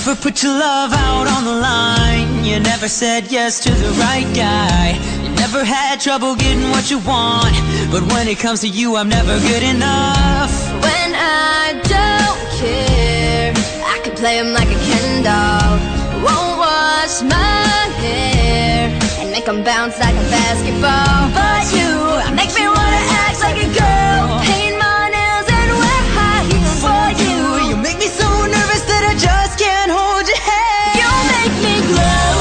never put your love out on the line. You never said yes to the right guy. You never had trouble getting what you want. But when it comes to you, I'm never good enough. When I don't care, I can play him like a Ken doll. Won't wash my hair and make him bounce like a basketball. But you make me wanna act like a girl, paint my nails and wear high heels for you. You make me so nervous that I just can't hold your hand. You make me glow,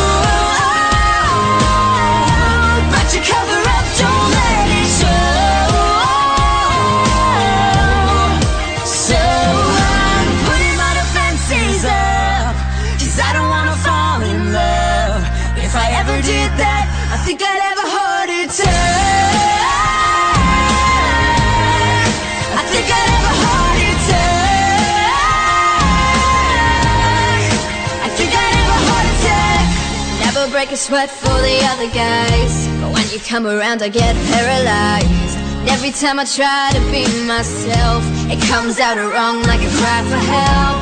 but you cover up, don't let it show. So I'm putting my defenses up, 'cause I don't wanna fall in love. If I ever did that, I think I'd have a heart attack. I think I'd have a heart attack. I think I'd have a heart attack. Never break a sweat for the other guys, but when you come around I get paralyzed. Every time I try to be myself, it comes out wrong like a cry for help.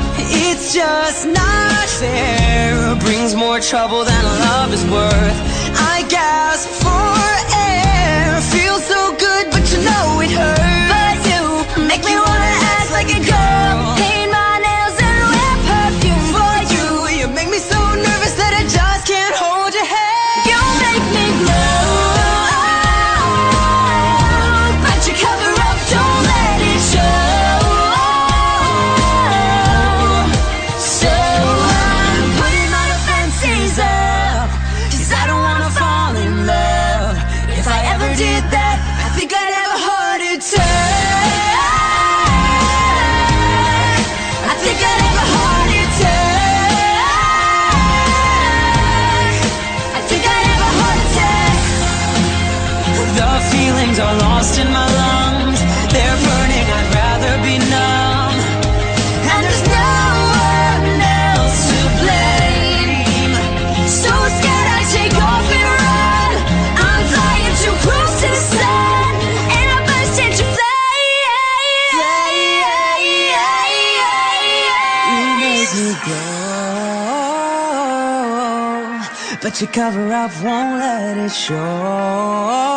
It's just not fair. Brings more trouble than love is worth. I gasp for air. Feels so good, but you know it hurts. But you make me wanna act like a girl, paint my nails and wear perfume for you. You make me so nervous that I just can't hold your hand. You make me glow, but you cover up, don't let it show. So I'm putting my defenses up, 'cause I don't wanna fall in love. If I ever did that, I think I'd have a heart attack. I think I'd have a heart attack. I think I'd have a heart attack. The feelings are lost in my lungs. They're burning, I'd rather be numb. And there's no one else to blame. So scared I take off and run. I'm flying too close to the sun, and I burst into flame. You make me glow, but your cover up won't let it show.